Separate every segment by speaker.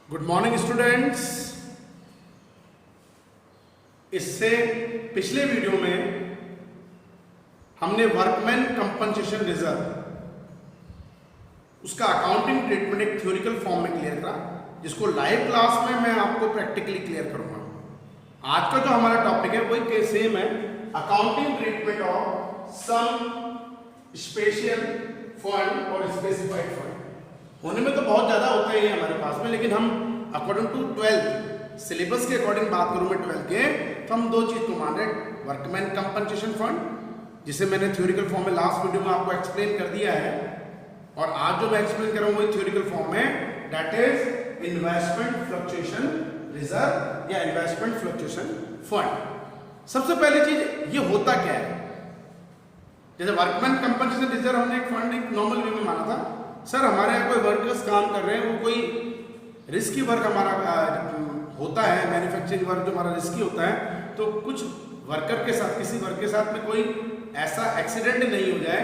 Speaker 1: Good morning students. इससे पिछले video में हमने वर्कमैन कंपनसेशन रिजर्व उसका अकाउंटिंग ट्रीटमेंट एक थ्योरिकल फॉर्म में क्लियर करा, जिसको लाइव क्लास में मैं आपको प्रैक्टिकली क्लियर करूंगा। आज का जो हमारा टॉपिक है वही सेम है, accounting treatment of some special fund और स्पेसिफाइड फंड। होने में तो बहुत ज़्यादा होते हैं हमारे पास में, लेकिन हम अकॉर्डिंग टू 12 सिलेबस के अकॉर्डिंग बात करूं मैं 12 के, तो हम दो चीज़ को मान रहे हैं। वर्कमैन कंपनसेशन फंड, जिसे मैंने थ्योरिकल फॉर्म में लास्ट वीडियो में आपको एक्सप्लेन कर दिया है, और आज जो मैं एक्सप्लेन कर रहा हूं वही थ्योरिकल फॉर्म में, that is investment fluctuation reserve या इन्वेस्टमेंट फ्लक्चुएशन फंड। सबसे पहली चीज ये होता क्या है, जैसे वर्कमैन कंपनसेशन रिजर्व हमने एक फंड एक नॉर्मल वे में माना था। सर हमारे यहाँ कोई वर्कर्स काम कर रहे हैं, वो कोई रिस्की वर्क हमारा होता है, मैन्युफैक्चरिंग वर्क जो हमारा रिस्की होता है, तो कुछ वर्कर के साथ, किसी वर्क के साथ में कोई ऐसा एक्सीडेंट नहीं हो जाए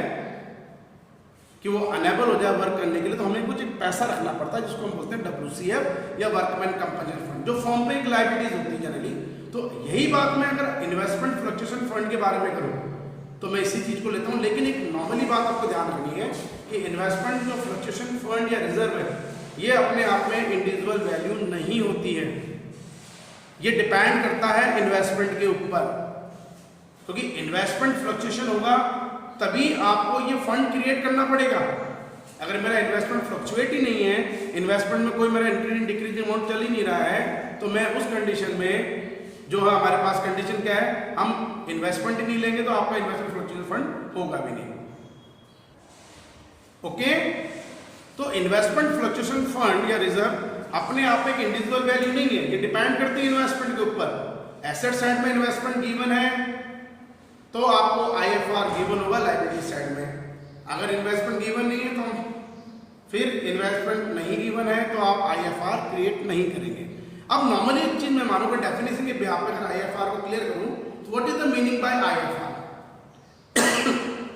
Speaker 1: कि वो अनेबल हो जाए वर्क करने के लिए, तो हमें कुछ एक पैसा रखना पड़ता है, जिसको हम बोलते हैं WCF या वर्कमैन कंपनसेशन फंड, जो फॉर्म पे एक लायबिलिटीज होती है जनरली। तो यही बात मैं अगर इन्वेस्टमेंट फ्लक्चुएशन फंड के बारे में करूँ तो मैं इसी चीज को लेता हूँ। लेकिन एक नॉर्मली बात आपको ध्यान रखनी है कि इन्वेस्टमेंट जो फ्लक्चुएशन फंड या रिजर्व है, ये अपने आप में इंडिविजुअल वैल्यू नहीं होती है, ये डिपेंड करता है इन्वेस्टमेंट के ऊपर। क्योंकि इन्वेस्टमेंट फ्लक्चुएशन होगा तभी आपको ये फंड क्रिएट करना पड़ेगा। अगर मेरा इन्वेस्टमेंट फ्लक्चुएट ही नहीं है, इन्वेस्टमेंट में कोई मेरा इंक्रीजिंग डिक्रीजिंग अमाउंट चल ही नहीं रहा है, तो मैं उस कंडीशन में जो है, हमारे पास कंडीशन क्या है, हम इन्वेस्टमेंट ही नहीं लेंगे तो आपका इन्वेस्टमेंट फ्लक्चुएशन फंड होगा भी नहीं। ओके, तो इन्वेस्टमेंट फ्लक्चुएशन फंड या रिजर्व अपने आप एक इंडिविजुअल वैल्यू नहीं है, ये डिपेंड करती है इन्वेस्टमेंट के ऊपर। एसेट साइड में इन्वेस्टमेंट गिवन है तो आपको IFR गिवन होगा लायबिलिटी साइड में। अगर इन्वेस्टमेंट गिवन नहीं है तो फिर इन्वेस्टमेंट नहीं गिवन है तो आप IFR क्रिएट नहीं करेंगे। अब नॉर्मली एक चीज मैं मानूंगा डेफिनेशन के बेस पे, अगर IFR को क्लियर करूं तो what is the meaning by IFR?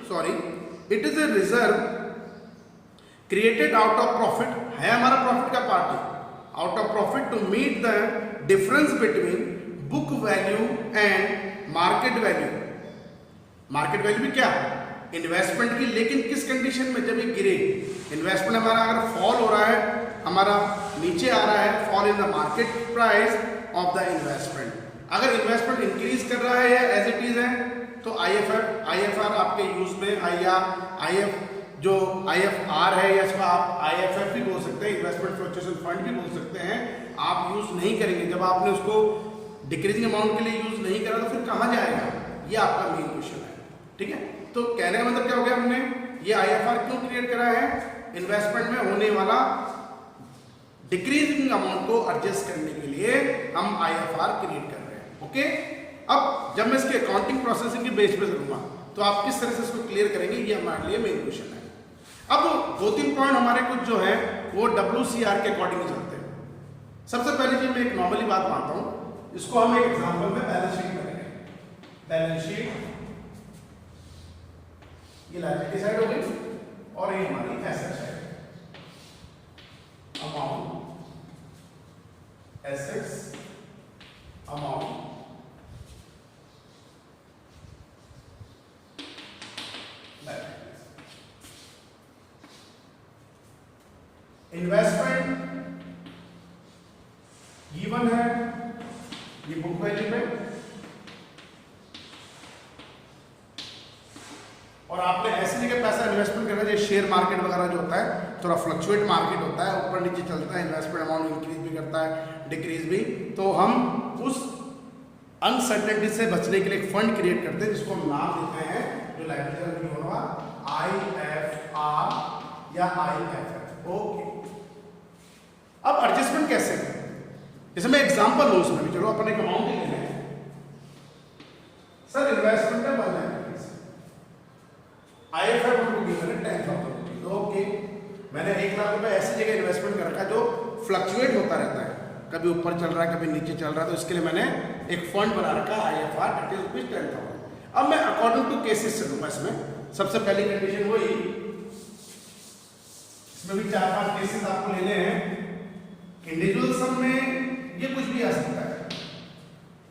Speaker 1: Sorry, it is a reserve created out of profit, है हमारा प्रॉफिट का पार्ट है, out of profit to meet the difference between book value and market value. Market value भी क्या, investment की, लेकिन किस condition में, जब ये गिरे, इन्वेस्टमेंट हमारा अगर फॉल हो रहा है, हमारा नीचे आ रहा है, fall in the market price of the investment. अगर इन्वेस्टमेंट इंक्रीज कर रहा है या एज इट इज है तो IFR आपके यूज में, IFR है, या इसको आप IFF भी बोल सकते हैं, इन्वेस्टमेंट फ्लक्चुएशन फंड भी बोल सकते हैं, आप यूज नहीं करेंगे। जब आपने उसको डिक्रीजिंग अमाउंट के लिए यूज नहीं करा तो फिर कहाँ जाएगा, ये आपका मेन क्वेश्चन है। ठीक है, तो कहने का मतलब क्या हो गया, हमने ये IFR क्यों क्रिएट करा है, इन्वेस्टमेंट में होने वाला डिक्रीजिंग अमाउंट को एडजस्ट करने के लिए हम IFR क्रिएट कर रहे हैं। ओके, अब जब मैं इसके अकाउंटिंग प्रोसेसिंग के बेस पे करूंगा तो आप किस तरह से इसको क्लियर करेंगे, ये हमारे लिए मेन क्वेश्चन है। अब दो तीन पॉइंट हमारे कुछ जो है वो WCR के अकॉर्डिंग चलते हैं। सबसे पहली चीज मैं एक नॉर्मली बात मानता हूं, इसको हम एक एग्जांपल में बैलेंस शीट करेंगे। बैलेंस शीट, ये लायबिलिटी साइड हो गई और ये हमारी asset side. Amount, assets, amount, investment given है, ये बुक वैल्यू पे, और आपने ऐसी जगह पैसा इन्वेस्टमेंट करना है, शेयर मार्केट वगैरह जो होता है थोड़ा फ्लक्चुएट मार्केट होता है, ऊपर नीचे चलता है, इन्वेस्टमेंट अमाउंट इंक्रीज भी करता है, डिक्रीज भी, तो हम उस अनसर्टेनिटी से बचने के लिए एक फंड क्रिएट करते हैं, जिसको हम नाम देते हैं, जो लायबिलिटी होगा IFR या IFF। ओके, अब एडजस्टमेंट कैसे करें, जैसे मैं एग्जांपल लूं उसमें भी, चलो अपन एक अमाउंट ले लें। सर इन्वेस्टमेंट है 1 लाख रुपीज, IFF हमको गिवन है 10,000 रुपीज। ओके, मैंने 1 लाख रुपए ऐसी जगह इन्वेस्टमेंट कर रखा है जो फ्लक्चुएट होता रहता है, कभी ऊपर चल रहा है कभी नीचे चल रहा है, तो इसके लिए मैंने एक फंड बना रखा है IFR, दैट इज रुपीज 10,000। अब मैं अकॉर्डिंग टू केसेस चलूंगा इसमें। सबसे पहली कंडीशन वही, इसमें भी 4-5 केसेस आपको लेने हैं। इंडिविजुअल सम में ये कुछ भी आ सकता है,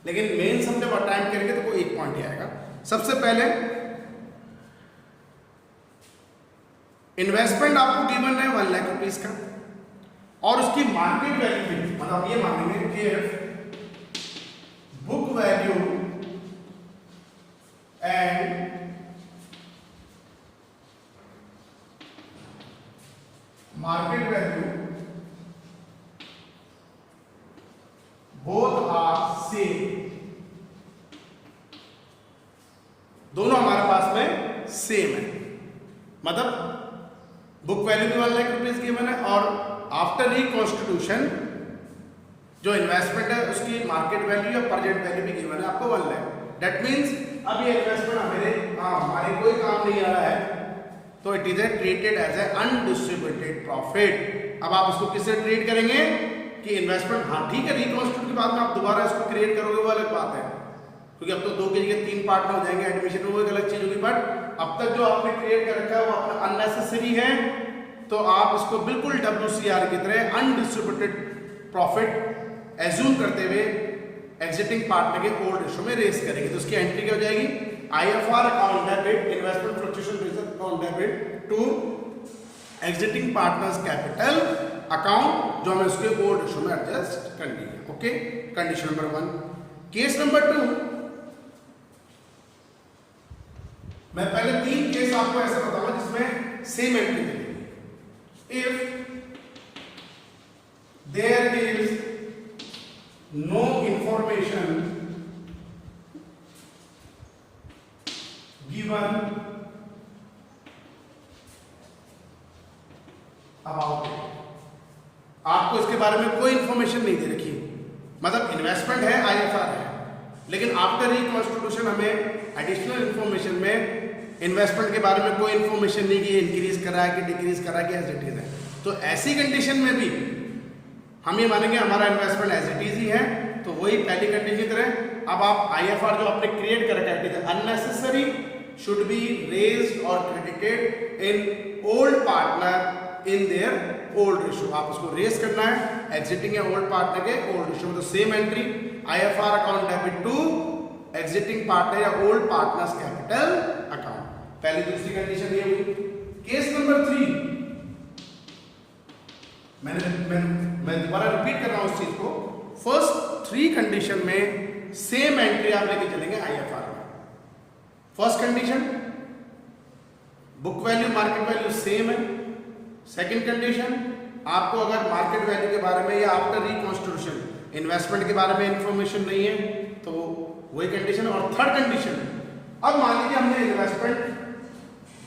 Speaker 1: लेकिन मेन सम जब अटैम्प्ट करेंगे तो कोई एक पॉइंट ही आएगा। सबसे पहले इन्वेस्टमेंट आपको गिवन है 1 लाख रुपीज का, और उसकी मार्केट वैल्यू भी, मतलब ये मानेंगे कि book value and market value both are same, दोनों हमारे पास में सेम है। मतलब बुक वैल्यू भी 1 लाख रुपीज गिवन है, और आफ्टर रिकॉन्स्टिट्यूशन जो इन्वेस्टमेंट है उसकी मार्केट वैल्यू या प्रेजेंट वैल्यू भी गिवन है आपको 1 लाख। दैट मीन्स अब ये इन्वेस्टमेंट हमारे कोई काम नहीं आ रहा है, तो it is treated as a undistributed profit. अब आप इसको किससे ट्रीट करेंगे कि इन्वेस्टमेंट, हाँ ठीक है, रिकॉन्स्टिट्यूट के बाद में आप दोबारा इसको क्रिएट करोगे वो अलग बात है, क्योंकि अब तो 2 के जगह 3 पार्ट में हो जाएंगे, एडमिशन में वो एक अलग चीज होगी। बट अब तक जो आपने क्रिएट कर रखा है वो अपना अननेसेसरी है, तो आप इसको बिल्कुल WCR की तरह अनडिस्ट्रीब्यूटेड प्रॉफिट एज्यूम करते हुए एग्जिटिंग पार्टनर के ओल्ड रेशो में रेस करेंगे। तो उसकी एंट्री क्या हो जाएगी, IFR account debit, investment fluctuation reserve account debit to exiting partners capital account, जो हमें उसके ओल्ड रेशो में एडजस्ट करनी है। Okay, condition number 1। Case number 2, मैं पहले 3 केस आपको ऐसे बताऊंगा जिसमें सेम एंट्री मिलेगी। If there is no information given about it, आपको इसके बारे में कोई इंफॉर्मेशन नहीं दे रखी, मतलब इन्वेस्टमेंट है, IFR है, लेकिन आफ्टर रिकॉन्स्टिट्यूशन हमें एडिशनल इंफॉर्मेशन में इन्वेस्टमेंट के बारे में कोई इंफॉर्मेशन नहीं कि इंक्रीज कर रहा है कि डिक्रीज कर रहा है कि एज इट इज है। तो ऐसी कंडीशन में भी हम ये मानेंगे हमारा इन्वेस्टमेंट एज इट इज ही है, तो वही पहली कंडीशन की तरह। अब आप IFR जो आपने क्रिएट कर रखा है अननेसेसरी शुड बी रेज्ड और credited in old partner in their old ratio, आप उसको रेस करना है एग्जिटिंग या ओल्ड पार्टनर के ओल्ड रेशो में। तो same entry IFR account debit to exiting partner या ओल्ड पार्टनर्स कैपिटल अकाउंट। पहली दूसरी कंडीशन ये हुई। केस नंबर 3, मैं दोबारा रिपीट कर रहा हूं उस चीज को। फर्स्ट 3 कंडीशन में सेम एंट्री आप लेके चलेंगे IFR में। First condition book value market value same है। सेकंड कंडीशन, आपको अगर मार्केट वैल्यू के बारे में या आफ्टर रिकॉन्स्टिट्यूशन इन्वेस्टमेंट के बारे में इंफॉर्मेशन नहीं है तो वही कंडीशन। और थर्ड कंडीशन, अब मान लीजिए हमने इन्वेस्टमेंट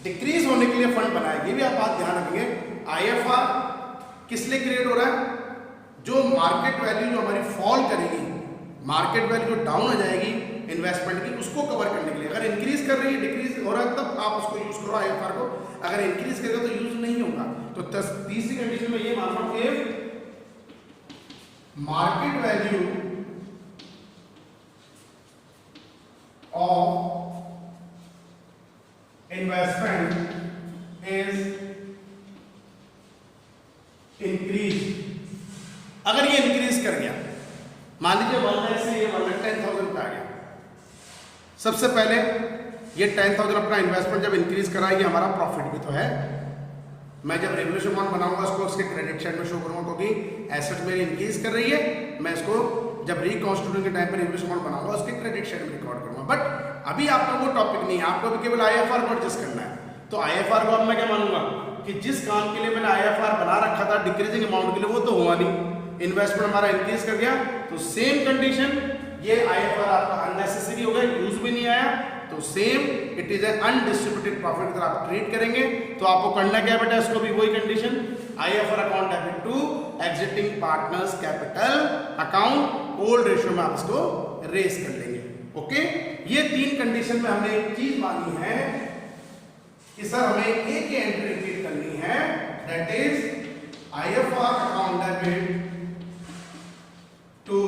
Speaker 1: डिक्रीज होने के लिए फंड बनाया, ये भी आप बात ध्यान रखेंगे। IFR किस लिए क्रिएट हो रहा है, जो मार्केट वैल्यू जो हमारी फॉल करेगी, मार्केट वैल्यू जो डाउन हो जाएगी इन्वेस्टमेंट की, उसको कवर करने के लिए। अगर इंक्रीज कर रही है, डिक्रीज हो रहा है, तब आप उसको यूज करो IFR को, अगर इंक्रीज करेगा तो यूज नहीं होगा। तो तीसरी कंडीशन में ये मान रहा हूं कि market value of investment is increase. अगर ये इंक्रीज कर गया, मान लीजिए 1 लाख से ये 1,10,000 पे आ गया, सबसे पहले ये 10,000 अपना इन्वेस्टमेंट जब इंक्रीज करा, ये हमारा प्रॉफिट भी तो है। मैं जब रेवल्यूशन अमाउंट बनाऊंगा उसको उसके क्रेडिट साइड में शो करूंगा, क्योंकि एसेट मेरी इंक्रीज कर रही है। मैं इसको जब रिकॉन्स्टिट्यूशन के टाइम पर रेवल्यूशन अमाउंट बनाऊंगा उसके क्रेडिट साइड में रिकॉर्ड करूंगा। बट अभी आपका वो टॉपिक नहीं है, आपको भी केवल IFR को एडजस्ट करना है। तो IFR को अब मैं क्या मानूंगा कि जिस काम के लिए मैंने IFR बना रखा था डिक्रीजिंग अमाउंट के लिए, वो तो हुआ नहीं, इन्वेस्टमेंट हमारा इंक्रीज कर गया। तो सेम कंडीशन, ये IFR आपका अननेसेसरी हो गया, यूज भी नहीं आया, तो same it is an undistributed profit अगर आप ट्रीट करेंगे। तो आपको करना क्या बेटा, इसको भी वही condition IFR account debit to exiting partners capital account old ratio में आप इसको रेस कर लेंगे। ओके, ये 3 कंडीशन में हमने एक चीज मानी है कि सर हमें एक ही एंट्री ट्रीट करनी है, that is IFR account debit to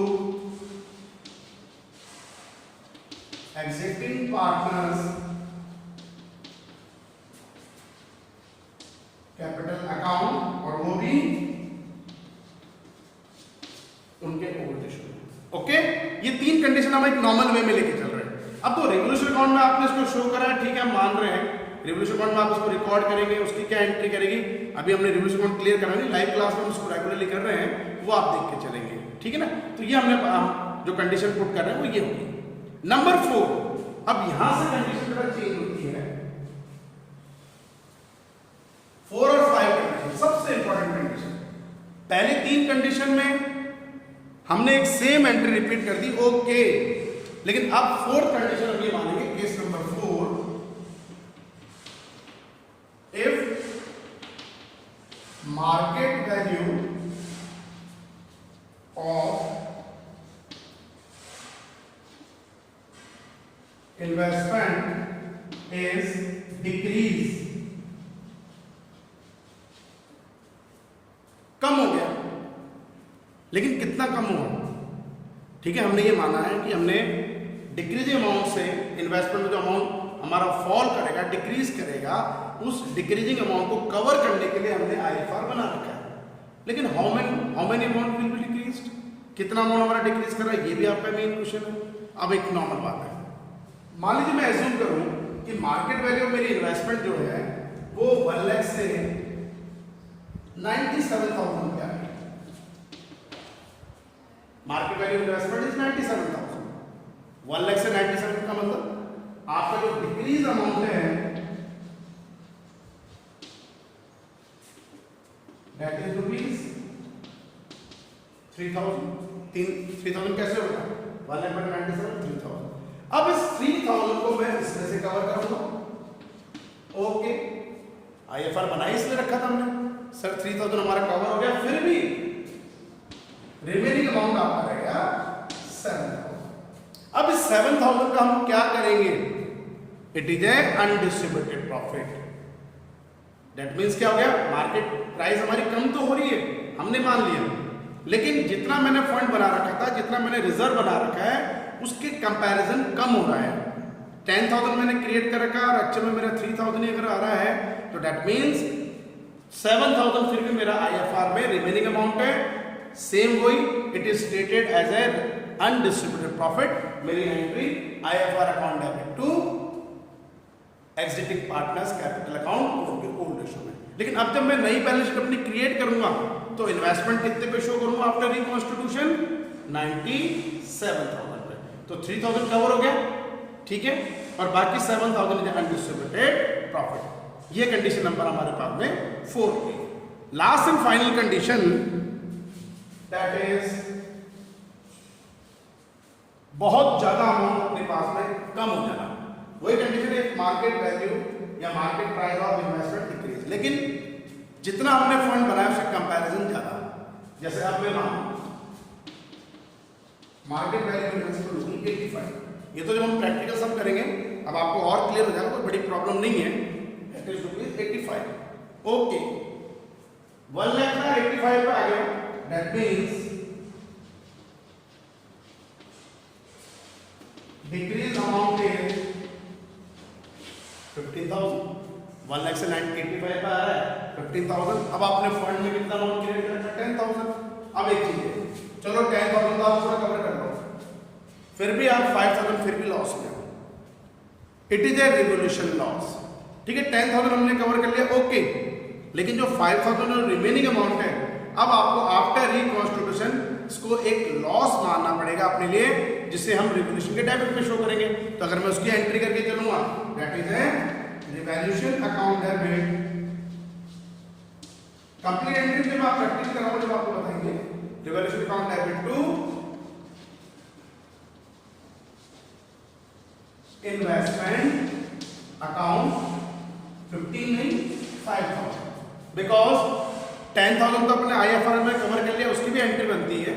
Speaker 1: exiting partners capital account, और वो भी उनके ओल्ड रेशियो में। ओके, ये 3 कंडीशन हम एक नॉर्मल वे में लेके चल रहे हैं। अब तो रिवोल्यूशन अकाउंट में आपने इसको शो करा है, ठीक है, हम मान रहे हैं रिवोल्यूशन अकाउंट में आप इसको रिकॉर्ड करेंगे, उसकी क्या एंट्री करेगी, अभी हमने रिवोल्यूशन अकाउंट क्लियर करा नहीं, लाइव क्लास में उसको रेगुलरली कर रहे हैं, वो आप देख के चलेंगे, ठीक है ना। तो ये हमने जो कंडीशन पुट कर रहे हैं वो ये होगी। नंबर 4, अब यहां से कंडीशन थोड़ा चेंज होती है। 4 और 5 कंडीशन सबसे इंपॉर्टेंट कंडीशन। पहले 3 कंडीशन में हमने एक सेम एंट्री रिपीट कर दी, ओके, लेकिन अब 4th कंडीशन हम ये मानेंगे, case number 4, if market value of investment is decrease, कम हो गया, लेकिन कितना कम हुआ, ठीक है, हमने ये माना है कि हमने डिक्रीजिंग अमाउंट से इन्वेस्टमेंट में जो अमाउंट हमारा फॉल करेगा, डिक्रीज करेगा, उस डिक्रीजिंग अमाउंट को कवर करने के लिए हमने आईएफआर बना रखा है। लेकिन how many amount will be decreased, कितना अमाउंट हमारा डिक्रीज कर रहा है, ये भी आपका मेन क्वेश्चन है। अब एक नॉर्मल बात है, मान लीजिए मैं एज्यूम करूं कि मार्केट वैल्यू मेरी इन्वेस्टमेंट जो है वो 1 लाख से 97,000 क्या है, market value investment is 97,000, 1 lakh से 97 का मतलब आपका जो डिक्रीज अमाउंट है दैट इज रुपीज 3,000 कैसे होगा, 1 लाख बटे 97, 3,000। अब इस 3,000 को मैं इसमें से कवर करूंगा, ओके, आईएफआर बनाई इसलिए रखा था हमने, सर 3,000 हमारा कवर हो गया, फिर भी रिमेनिंग अमाउंट आपका रहेगा 7,000। अब इस 7,000 का हम क्या करेंगे, it is A undistributed profit. That means क्या हो गया, मार्केट प्राइस हमारी कम तो हो रही है, हमने मान लिया, लेकिन जितना मैंने फंड बना रखा था, जितना मैंने रिजर्व बना रखा है, उसके कंपैरिजन कम हो रहा है। 10,000 मैंने क्रिएट कर रखा है और एक्चुअल में मेरा 3,000 ही अगर आ रहा है, तो दैट मीन्स 7,000 फिर भी मेरा आईएफआर में रिमेनिंग अमाउंट है, सेम वही, it is stated as a undistributed profit, मेरी entry IFR account debit to exiting partners capital account old ratio में। लेकिन अब जब मैं नई बैलेंस शीट अपनी क्रिएट करूंगा तो इन्वेस्टमेंट कितने पे शो करूंगा आफ्टर रिकॉन्स्टिट्यूशन, 97,000 पे, तो 3,000 कवर हो गया, ठीक है, और बाकी 7,000 इज अनडिस्ट्रीब्यूटेड प्रॉफिट। ये कंडीशन नंबर हमारे पास में 4 थी। Last and final condition that is बहुत ज्यादा अमाउंट अपने पास में कम हो जाना, वही कंडीशन है मार्केट वैल्यू या market price of investment decrease, लेकिन जितना हमने फंड बनाया उससे कंपैरिजन ज्यादा। जैसे अब मैं मानूं मार्केट वैल्यू इन्वेस्टमेंट होगी 85, ये तो जब हम प्रैक्टिकल सम करेंगे अब आपको और क्लियर हो जाएगा, कोई बड़ी प्रॉब्लम नहीं है, that is rupees 85, okay, 1 lakh का 85 पे आ गया, that means decrease amount is 15,000, 1 lakh से 85 पे आ रहा है 15,000। अब आपने फंड में कितना अमाउंट क्रिएट कर रखा है, 10,000। अब एक चीज है, चलो 10,000 तो आप पूरा कवर कर लो, फिर भी आप 5,000 फिर भी लॉस में हो, it is a revolution loss, ठीक है, 10,000 हमने कवर कर लिया, ओके, लेकिन जो 5,000 रिमेनिंग अमाउंट है, अब आपको आफ्टर रिकॉन्स्टिट्यूशन इसको एक लॉस मानना पड़ेगा अपने लिए, जिसे हम रिवोल्यूशन के डेबिट में शो करेंगे। तो अगर मैं उसकी एंट्री करके चलूंगा, that is a revaluation account debit. Complete entry जब आप प्रैक्टिस कराओगे जब आपको बताएंगे, revaluation account debit to investment account 15 नहीं 5,000, बिकॉज 10,000 तो अपने आईएफआर में कवर कर लिया, उसकी भी एंट्री बनती है,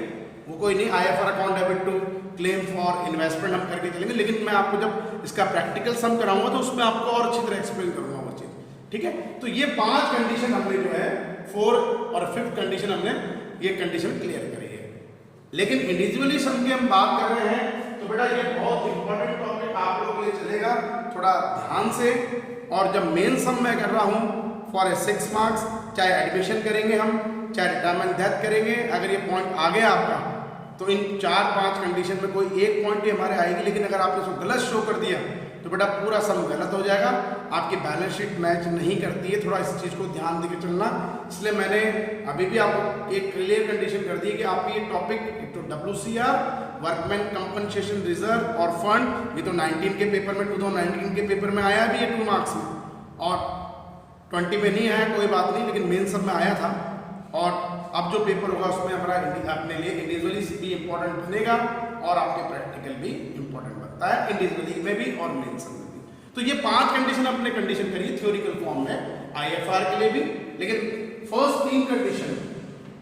Speaker 1: वो कोई नहीं, IFR account debit to claim for investment हम करके चलेंगे, लेकिन मैं आपको जब इसका प्रैक्टिकल सम कराऊंगा तो उसमें आपको और अच्छी तरह एक्सप्लेन करूंगा वो चीज, ठीक है। तो ये 5 कंडीशन हमने जो है 4 और 5th कंडीशन हमने ये कंडीशन क्लियर करी है, लेकिन इंडिविजुअली सम की हम बात कर रहे हैं तो बेटा ये बहुत इंपॉर्टेंट टॉपिक आप लोगों के लिए चलेगा, थोड़ा ध्यान से। और जब मेन सम मैं कर रहा हूँ फॉर ए 6 मार्क्स, चाहे एडमिशन करेंगे हम, चाहे रिटायरमेंट डेथ करेंगे, अगर ये पॉइंट आ गया आपका तो इन 4-5 कंडीशन में कोई एक पॉइंट ही हमारे आएगी, लेकिन अगर आपने उसको गलत शो कर दिया तो बेटा पूरा सम गलत हो जाएगा, आपकी बैलेंस शीट मैच नहीं करती है। थोड़ा इस चीज़ को ध्यान देकर चलना। इसलिए मैंने अभी भी आपको एक क्लियर कंडीशन कर दी है कि आपकी ये टॉपिक तो WCR वर्कमैन कंपनसेशन रिजर्व और फंड, ये तो 19 के पेपर में 2019 के पेपर में आया भी है 2 मार्क्स में, और 20 में नहीं आया कोई बात नहीं, लेकिन मेन सब में आया था। और अब जो पेपर होगा उसमें हमारा अपने लिए इंडिविजुअली भी इंपॉर्टेंट बनेगा और आपके प्रैक्टिकल भी इंपॉर्टेंट बनता है, इंडिविजुअली में भी और मेन सब में भी। तो ये 5 कंडीशन अपने कंडीशन करिए थ्योरिकल फॉर्म में IFR के लिए भी, लेकिन फर्स्ट 3 कंडीशन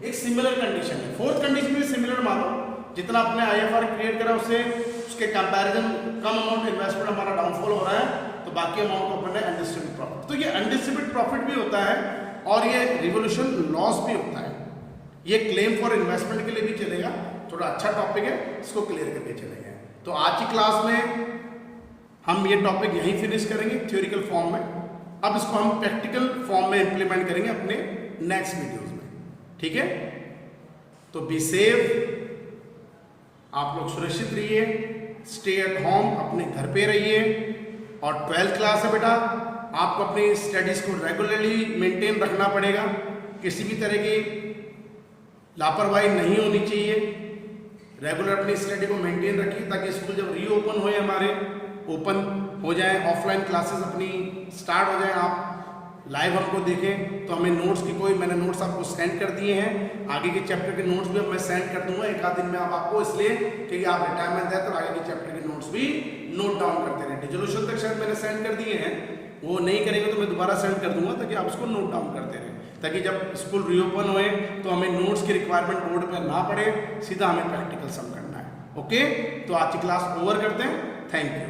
Speaker 1: एक सिमिलर कंडीशन है, फोर्थ कंडीशन भी सिमिलर मानो, जितना अपने IFR क्रिएट करा उससे उसके कंपैरिजन कम अमाउंट इन्वेस्टमेंट हमारा डाउनफॉल हो रहा है, तो बाकी अमाउंट को अपन ने अनडिस्ट्रीब्यूटेड प्रॉफिट। तो ये अनडिस्ट्रीब्यूटेड प्रॉफिट भी होता है और ये रिवोल्यूशन लॉस भी होता है। ये क्लेम फॉर इन्वेस्टमेंट के लिए भी चलेगा, थोड़ा अच्छा टॉपिक है, इसको क्लियर करके चलेंगे। तो आज की क्लास में हम ये टॉपिक यहीं फिनिश करेंगे थ्योरिकल फॉर्म में। अब इसको हम प्रैक्टिकल फॉर्म में इंप्लीमेंट करेंगे अपने नेक्स्ट वीडियोस में, ठीक है। तो बी सेफ, आप लोग सुरक्षित रहिए, स्टे एट होम, अपने घर पे रहिए। और 12th क्लास है बेटा, आपको अपनी स्टडीज को रेगुलरली मेंटेन रखना पड़ेगा, किसी भी तरह की लापरवाही नहीं होनी चाहिए। रेगुलर अपनी स्टडी को मेंटेन रखिए ताकि स्कूल जब रीओपन होए हमारे ओपन हो जाए, ऑफलाइन क्लासेस अपनी स्टार्ट हो जाए, आप लाइव हमको देखें, तो हमें नोट्स की कोई, मैंने नोट्स आपको सेंड कर दिए हैं, आगे के चैप्टर के नोट्स भी अब मैं सेंड कर दूंगा 1 आध दिन में आपको, इसलिए क्योंकि आप रिटायरमेंट है तो आगे के चैप्टर के नोट्स भी नोट डाउन करते रहे। डिसोल्यूशन तक शायद मैंने सेंड कर दिए हैं, वो नहीं करेंगे तो मैं दोबारा सेंड कर दूंगा ताकि आप उसको नोट डाउन करते रहें, ताकि जब स्कूल रीओपन होए तो हमें नोट्स की रिक्वायरमेंट बोर्ड पर ना पड़े, सीधा हमें प्रैक्टिकल सम करना है। ओके, तो आज की क्लास ओवर करते हैं। Thank you.